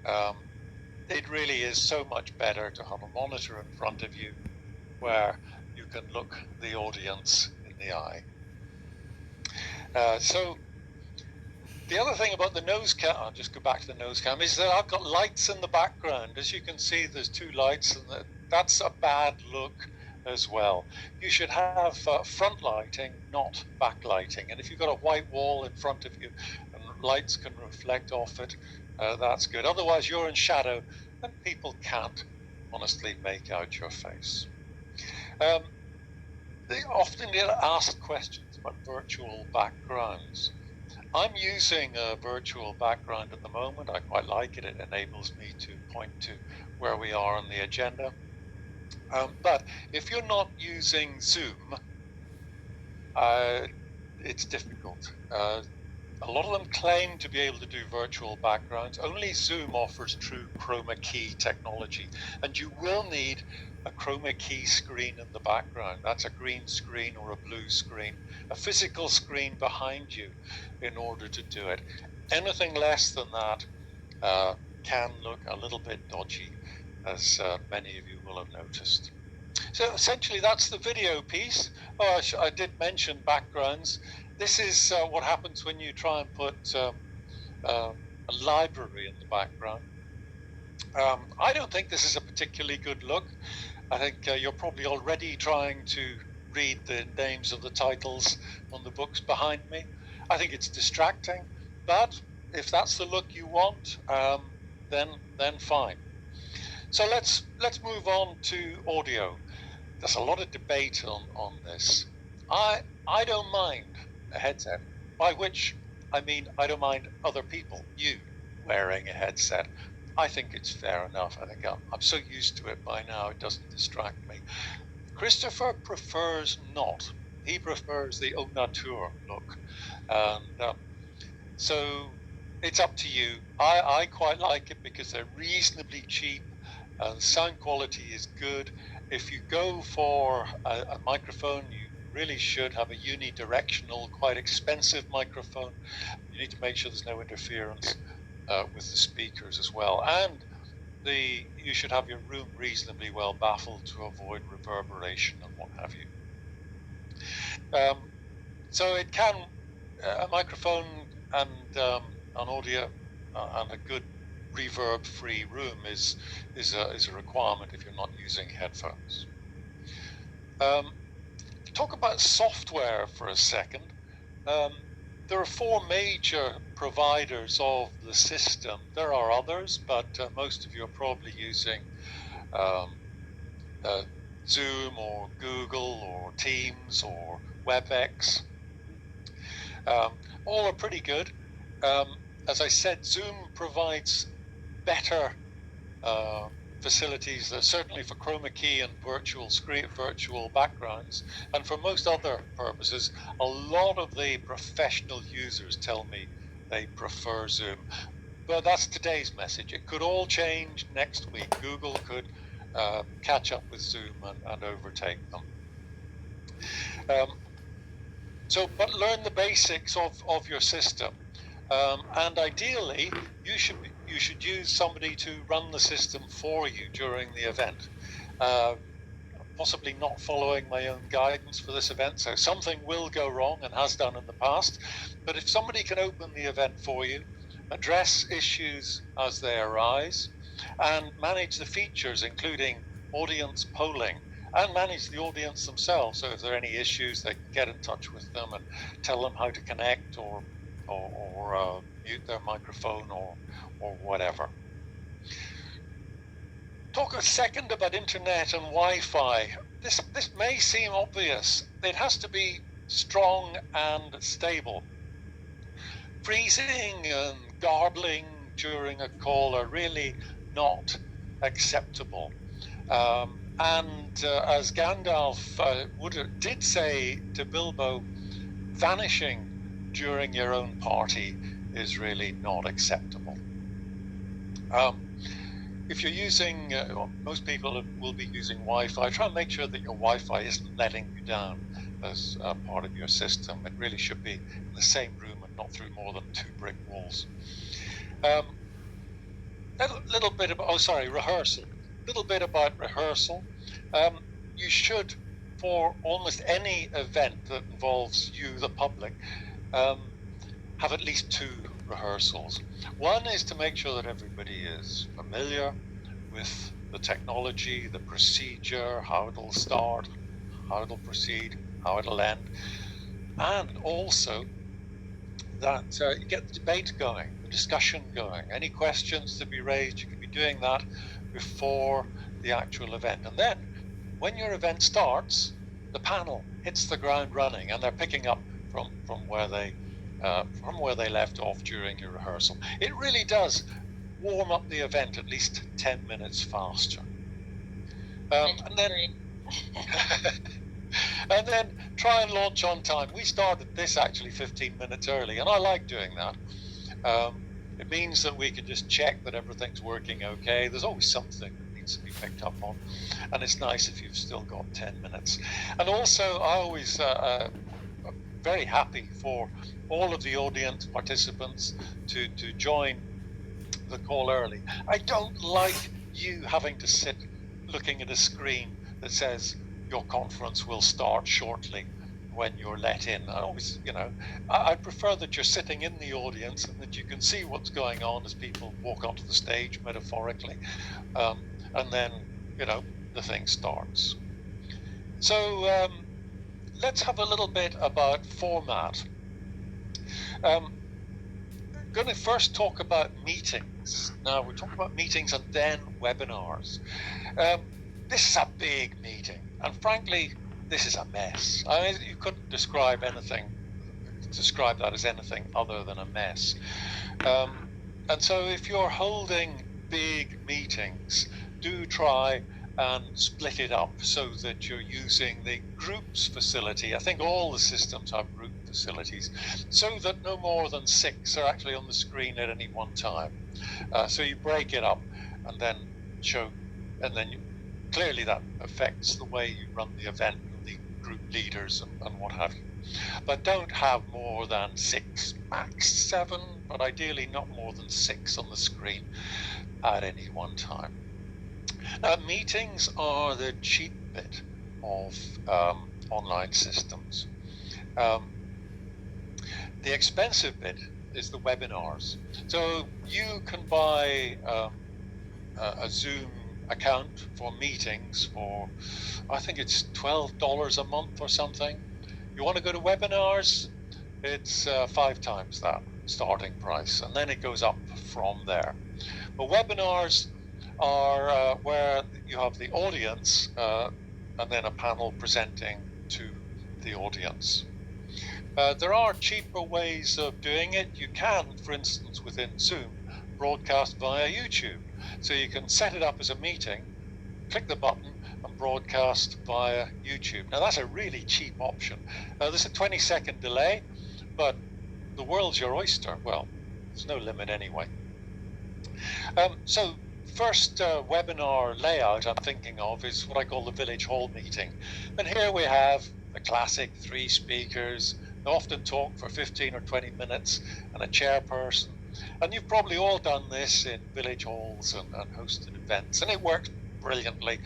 Um, it really is so much better to have a monitor in front of you where you can look the audience in the eye. So the other thing about the nose cam, I'll just go back to the nose cam, is that I've got lights in the background. As you can see, there's two lights, and that's a bad look as well. You should have front lighting, not backlighting. And if you've got a white wall in front of you and lights can reflect off it, that's good. Otherwise, you're in shadow and people can't honestly make out your face. They often get asked questions about virtual backgrounds. I'm using a virtual background at the moment. I quite like it. It enables me to point to where we are on the agenda. But if you're not using Zoom, it's difficult. A lot of them claim to be able to do virtual backgrounds. Only Zoom offers true chroma key technology, and you will need a chroma key screen in the background. That's a green screen or a blue screen, a physical screen behind you in order to do it. Anything less than that can look a little bit dodgy, as many of you will have noticed. So essentially that's the video piece. Oh, I did mention backgrounds. This is what happens when you try and put a library in the background. I don't think this is a particularly good look. I think you're probably already trying to read the names of the titles on the books behind me. I think it's distracting, but if that's the look you want, then fine. So let's move on to audio. There's a lot of debate on this. I don't mind a headset, by which I mean I don't mind other people, you, wearing a headset. I think it's fair enough. I think I'm so used to it by now, it doesn't distract me. Christopher prefers not. He prefers the au nature look. And so it's up to you. I quite like it because they're reasonably cheap. The sound quality is good. If you go for a microphone, you really should have a unidirectional, quite expensive microphone. You need to make sure there's no interference with the speakers as well. And you should have your room reasonably well baffled to avoid reverberation and what have you. So it can, a microphone and an audio and a good reverb-free room is a requirement if you're not using headphones. Talk about software for a second. There are four major providers of the system. There are others, but most of you are probably using Zoom or Google or Teams or WebEx. All are pretty good. As I said, Zoom provides better facilities, certainly for chroma key and virtual backgrounds, and for most other purposes. A lot of the professional users tell me they prefer Zoom. But that's today's message. It could all change next week. Google could catch up with Zoom and overtake them. But learn the basics of your system. And ideally, you should use somebody to run the system for you during the event. Possibly not following my own guidance for this event, so something will go wrong and has done in the past. But if somebody can open the event for you, address issues as they arise, and manage the features, including audience polling, and manage the audience themselves. So if there are any issues, they can get in touch with them and tell them how to connect or mute their microphone or whatever. Talk a second about internet and Wi-Fi. This may seem obvious. It has to be strong and stable. Freezing and garbling during a call are really not acceptable. And as Gandalf did say to Bilbo, vanishing during your own party is really not acceptable. If you're using, most people will be using Wi-Fi, try and make sure that your Wi-Fi isn't letting you down as part of your system. It really should be in the same room and not through more than 2 brick walls. little bit about, rehearsal. Little bit about rehearsal. You should, for almost any event that involves you, the public, have at least 2 rehearsals. One is to make sure that everybody is familiar with the technology, the procedure, how it'll start, how it'll proceed, how it'll end, and also that you get the debate going, the discussion going. Any questions to be raised, you can be doing that before the actual event. And then when your event starts, the panel hits the ground running, and they're picking up from where they left off during your rehearsal. It really does warm up the event at least 10 minutes faster. And then try and launch on time. We started this actually 15 minutes early, and I like doing that. It means that we can just check that everything's working okay. There's always something that needs to be picked up on, and it's nice if you've still got 10 minutes. And also, I always very happy for all of the audience participants to join the call early. I don't like you having to sit looking at a screen that says your conference will start shortly when you're let in. I always, I prefer that you're sitting in the audience and that you can see what's going on as people walk onto the stage, metaphorically, and then, the thing starts. So let's have a little bit about format. I'm going to first talk about meetings. Now, we're talking about meetings and then webinars. This is a big meeting, and frankly, this is a mess. I mean, you couldn't describe that as anything other than a mess. And so if you're holding big meetings, do try and split it up so that you're using the groups facility. I think all the systems have group facilities, so that no more than 6 are actually on the screen at any one time. So you break it up and then clearly that affects the way you run the event and the group leaders and what have you. But don't have more than 6, max 7, but ideally not more than 6 on the screen at any one time. Now, meetings are the cheap bit of online systems. The expensive bit is the webinars. So you can buy a Zoom account for meetings for, I think it's $12 a month or something. You want to go to webinars, it's 5 times that starting price, and then it goes up from there. But webinars are where you have the audience and then a panel presenting to the audience. There are cheaper ways of doing it. You can, for instance, within Zoom, broadcast via YouTube. So you can set it up as a meeting, click the button, and broadcast via YouTube. Now, that's a really cheap option. There's a 20-second delay, but the world's your oyster. Well, there's no limit anyway. So first webinar layout I'm thinking of is what I call the Village Hall meeting. And here we have the classic 3 speakers. They often talk for 15 or 20 minutes, and a chairperson. And you've probably all done this in village halls and hosted events, and it works brilliantly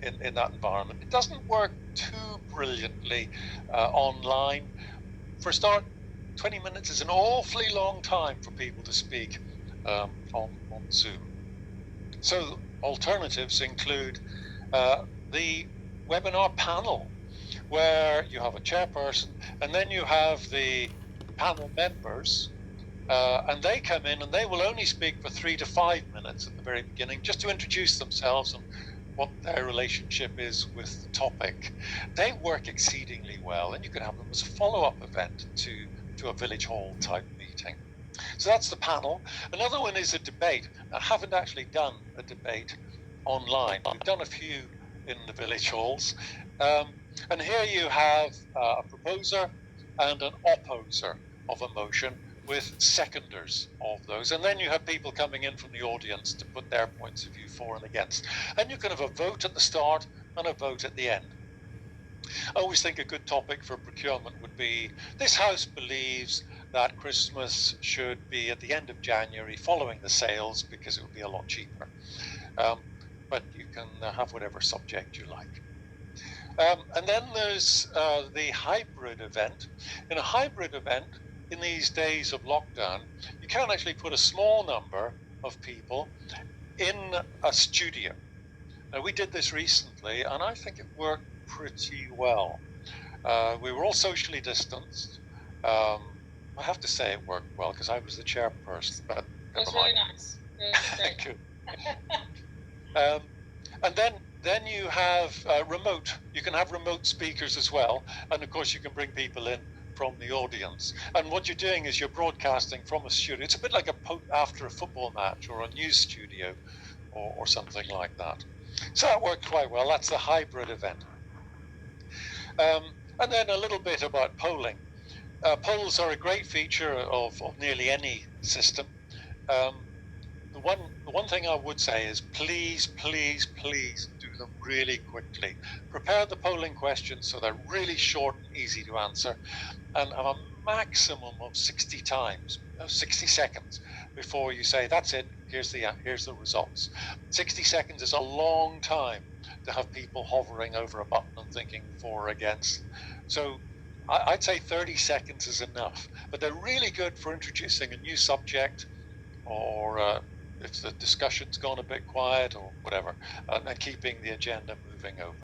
in that environment. It doesn't work too brilliantly online. For a start, 20 minutes is an awfully long time for people to speak on Zoom. So alternatives include the webinar panel, where you have a chairperson and then you have the panel members, and they come in and they will only speak for 3 to 5 minutes at the very beginning, just to introduce themselves and what their relationship is with the topic. They work exceedingly well, and you can have them as a follow-up event to a village hall type meeting. So that's the panel. Another one is a debate. I haven't actually done a debate online. We've done a few in the village halls. And here you have a proposer and an opposer of a motion with seconders of those. And then you have people coming in from the audience to put their points of view for and against. And you can have a vote at the start and a vote at the end. I always think a good topic for procurement would be, this house believes that Christmas should be at the end of January following the sales, because it will be a lot cheaper. But you can have whatever subject you like. And then there's the hybrid event. In a hybrid event, in these days of lockdown, you can actually put a small number of people in a studio. Now, we did this recently, and I think it worked pretty well. We were all socially distanced. I have to say it worked well because I was the chairperson, but It was really nice. It was great. Good. And then you have remote. You can have remote speakers as well, and of course you can bring people in from the audience. And what you're doing is you're broadcasting from a studio. It's a bit like after a football match or a news studio, or something like that. So that worked quite well. That's the hybrid event. And then a little bit about polling. Polls are a great feature of nearly any system. The one thing I would say is please do them really quickly. Prepare the polling questions so they're really short and easy to answer, and have a maximum of 60 seconds before you say, that's it, here's the results. 60 seconds is a long time to have people hovering over a button and thinking for or against. So I'd say 30 seconds is enough, but they're really good for introducing a new subject, or if the discussion's gone a bit quiet or whatever, and keeping the agenda moving over.